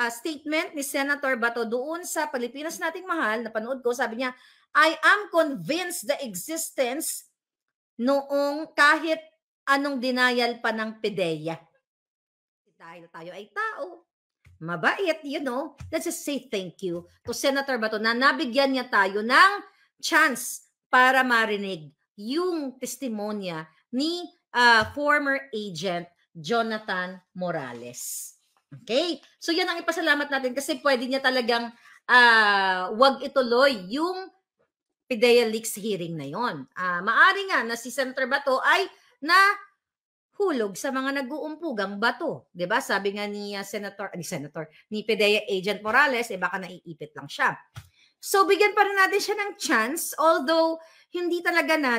statement ni Senator Bato doon sa Pilipinas Nating Mahal, napanood ko, sabi niya, I am convinced the existence noong kahit anong denial pa ng PDEA. Dahil tayo ay tao, mabait, let's just say thank you to Senator Bato na nabigyan niya tayo ng chance para marinig yung testimonya ni former agent Jonathan Morales. Okay? So yan ang ipasalamat natin kasi pwede niya talagang wag ituloy yung PDEA leaks hearing na yon. Maari nga na si Senator Bato ay hulog sa mga nag-uumpugang bato. 'Di ba? Sabi nga ni ni PDEA agent Morales, baka naiipit lang siya. So bigyan pa rin natin siya ng chance, although hindi talaga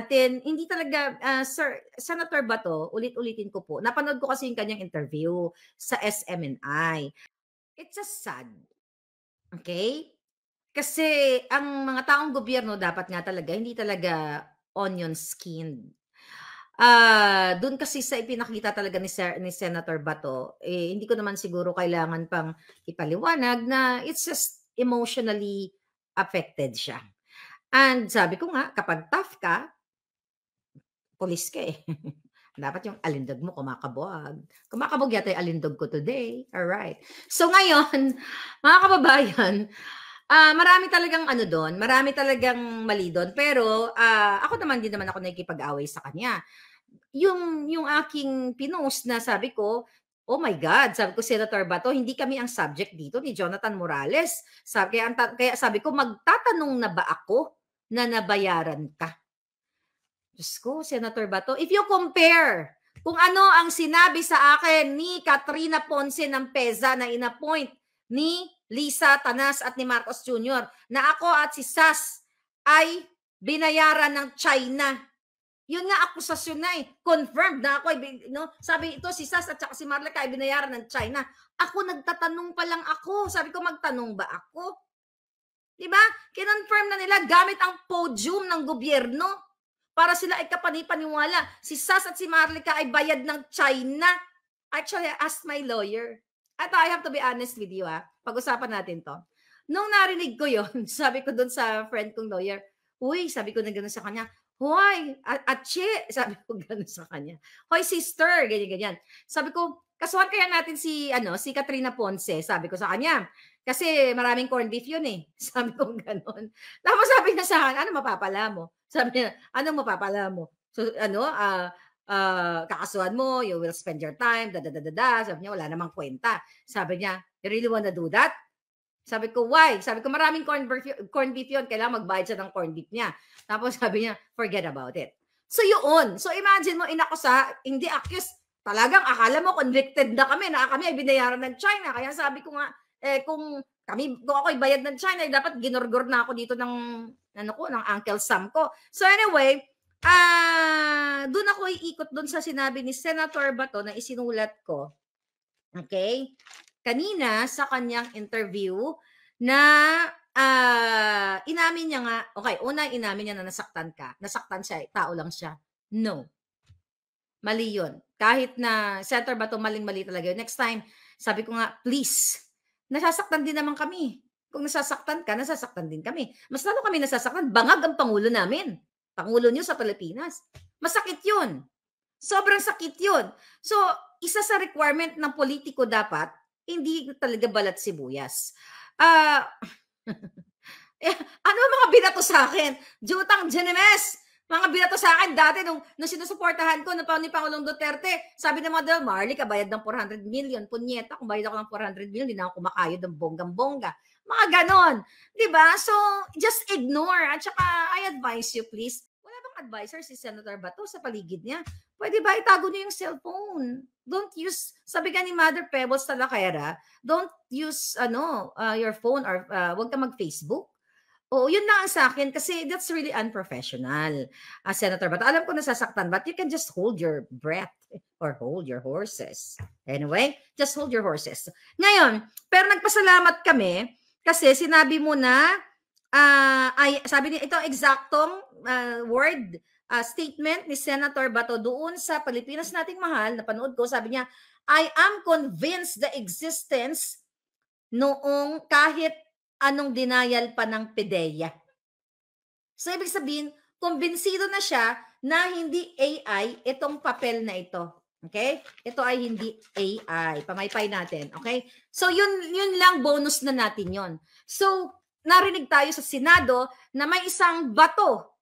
Senator Bato, ulit-ulitin ko po, napanood ko kasi yung kanyang interview sa SMNI. It's just sad. Okay? Kasi ang mga taong gobyerno dapat nga talaga, hindi talaga onion skinned. Doon kasi sa ipinakita talaga ni Senator Bato, hindi ko naman siguro kailangan pang ipaliwanag na it's just emotionally affected siya. And sabi ko nga, kapag tough ka, pulis ka eh. Dapat yung alindog mo kumakabog. Kumakabog yata yung alindog ko today. Alright. So ngayon, mga kababayan, marami talagang doon, marami talagang mali doon. Pero ako naman din naman ako nakikipag-away sa kanya. Yung aking pinost na sabi ko, oh my God, sabi ko, Senator Bato, hindi kami ang subject dito ni Jonathan Morales. Kaya sabi ko, magtatanong na ba ako na nabayaran ka? Diyos ko, Senator Bato, if you compare kung ano ang sinabi sa akin ni Katrina Ponce ng PEZA na inappoint ni Lisa Tanas at ni Marcos Jr. na ako at si Sas ay binayaran ng China. Yun nga akusasyon na confirmed na ako sabi ito si Sas at saka si Marlica ay binayaran ng China. Ako nagtatanong pa lang ako. Sabi ko, magtanong ba ako? 'Di ba? Kinonfirm na nila gamit ang podium ng gobyerno para sila ay kapanipaniwala. Si Sas at si Marlica ay bayad ng China. Actually, I asked my lawyer. At I have to be honest with you, pag-usapan natin to. Nung narinig ko yon, sabi ko dun sa friend kong lawyer, uy, sabi ko na gano'n sa kanya, hoy, atche, sabi ko gano'n sa kanya. Hoy, sister, ganyan-ganyan. Sabi ko, kasuhan kaya natin si Katrina Ponce, sabi ko sa kanya. Kasi maraming corned beef yun eh. Sabi ko gano'n. Tapos sabi niya sa akin, ano mapapala mo? Sabi niya, anong mapapala mo? So, kakasuhan mo, you will spend your time, Sabi niya, wala namang kwenta. Sabi niya, you really wanna do that? Sabi ko, why? Sabi ko, maraming corned beef yun. Kailangan magbayad siya ng corned beef niya. Tapos sabi niya, forget about it. So yun. So imagine mo, hindi accused. Talagang akala mo convicted na kami ay binayaran ng China. Kaya sabi ko nga, kung ako'y bayad ng China, dapat ginorgor na ako dito ng Uncle Sam ko. So anyway, doon ako iikot doon sa sinabi ni Senator Bato na isinulat ko. Okay? Kanina sa kanyang interview na inamin niya nga, okay, una inamin niya na nasaktan ka. Nasaktan siya, tao lang siya. No. Mali yun. Kahit na Senator Bato, maling-mali talaga yun. Next time, sabi ko nga, please, nasasaktan din naman kami. Kung nasasaktan ka, nasasaktan din kami. Mas lalo kami nasasaktan, bangag ang Pangulo namin. Pangulo niyo sa Pilipinas. Masakit yun. Sobrang sakit yun. So, isa sa requirement ng politiko dapat, hindi talaga balat sibuyas. Ano mga binato sa akin? Jutang Genemes! Mga binato sa akin dati nung sinusuportahan ko ni Pangulong Duterte. Sabi ng mga daw, Marley, kabayad ng 400 million. Punyeta, kung bayad ako ng 400 million, hindi na ako kumakayod ng bonggang-bongga. Mga ganon. Diba? So, just ignore. At saka, I advise you, please. Wala bang advisor si Senator Bato sa paligid niya? Pwede ba itago niyo yung cellphone? Don't use, sabi ka ni Mother Pebbles Talakera, don't use your phone or wag ka mag-Facebook. Oo, yun lang sa akin kasi that's really unprofessional. Senator Bato, alam ko nasasaktan, but you can just hold your breath or hold your horses. Anyway, just hold your horses. Ngayon, pero nagpasalamat kami kasi sinabi mo na, sabi niya, ito eksaktong word statement ni Senator Bato doon sa Pilipinas Nating Mahal, napanood ko, sabi niya, I am convinced the existence noong kahit anong denial pa ng PDEA. So, ibig sabihin, kumbinsido na siya na hindi AI itong papel na ito. Okay? Ito ay hindi AI. Pamaypay natin. Okay? So, yun lang, bonus na natin yon. So, narinig tayo sa Senado na may isang bato.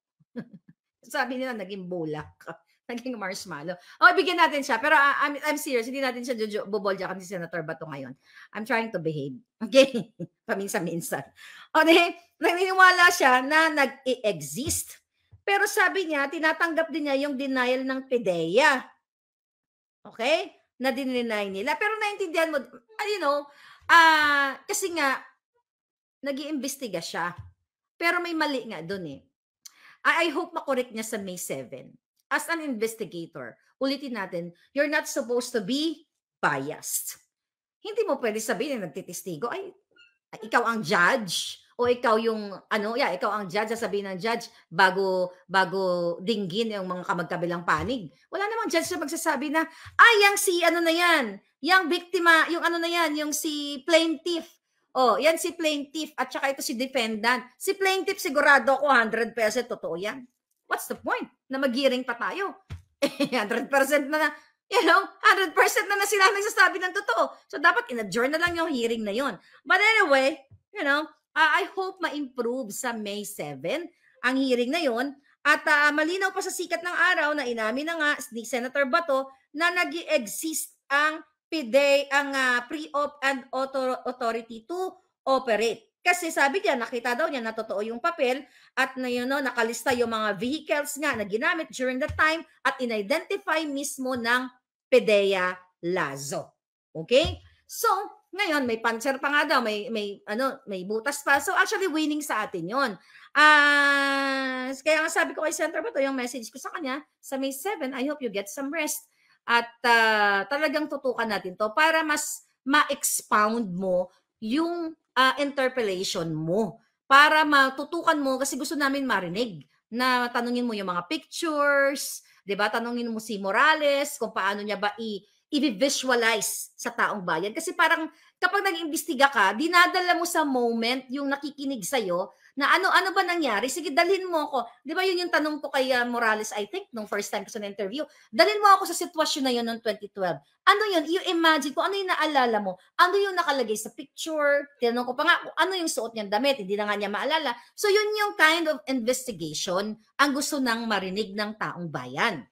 Sabi nila, naging bulak. Naging marshmallow. O, bigyan natin siya. Pero I'm serious. Hindi natin siya bobolja kasi Senator Bato ngayon. I'm trying to behave. Okay? Paminsan-minsan. Okay? Naniniwala siya na nag-exist. Pero sabi niya, tinatanggap din niya yung denial ng PDEA. Okay? Na dinenay nila. Pero naintindihan mo, kasi nga, nag-iimbestiga siya. Pero may mali nga doon eh. I hope makorek niya sa May 7. As an investigator, ulitin natin, you're not supposed to be biased. Hindi mo pwede sabihin na nagtitistigo, ay, ikaw ang judge o ikaw yung ikaw ang judge, sasabihin ng judge bago dinggin yung mga kamagkabilang panig. Wala namang judge na magsasabi na yang si na yan, yang biktima, yung na yan, yung si plaintiff. Oh, yan si plaintiff at saka ito si defendant. Si plaintiff sigurado ako 100% totoo yan. What's the point na mag-hearing pa tayo? 100% na 100% na sila nagsasabi ng totoo. So, dapat in-adjourn na lang yung hearing na yon. But anyway, I hope ma-improve sa May 7 ang hearing na yon. At malinaw pa sa sikat ng araw na inamin na nga ni Senator Bato na nag-exist ang PDEA, ang Pre-Op and Authority to Operate. Kasi sabi niya, nakita daw niya na totoo yung papel at nakalista yung mga vehicles nga na ginamit during the time at in-identify mismo ng PDEA Lazo. Okay? So, ngayon may panser pa nga daw, may butas pa. So actually winning sa atin 'yon. Kaya nga sabi ko kay Senator Bato, yung message ko sa kanya sa May 7, I hope you get some rest at talagang tutukan natin 'to para mas ma-expound mo yung interpellation mo. Para matutukan mo kasi gusto namin marinig na tanungin mo yung mga pictures, 'di ba? Tanungin mo si Morales kung paano niya ba i-visualize sa taong bayan. Kasi parang kapag nag-imbestiga ka, dinadala mo sa moment yung nakikinig sa'yo na ano ba nangyari? Sige, dalhin mo ako. Di ba yun yung tanong ko kay Morales, I think, nung first time ko sa interview. Dalhin mo ako sa sitwasyon na yun noong 2012. Ano yun? You imagine ko, ano yung naalala mo? Ano yung nakalagay sa picture? Tinanong ko pa nga, ano yung suot niyang damit? Hindi na nga niya maalala. So yun yung kind of investigation ang gusto nang marinig ng taong bayan.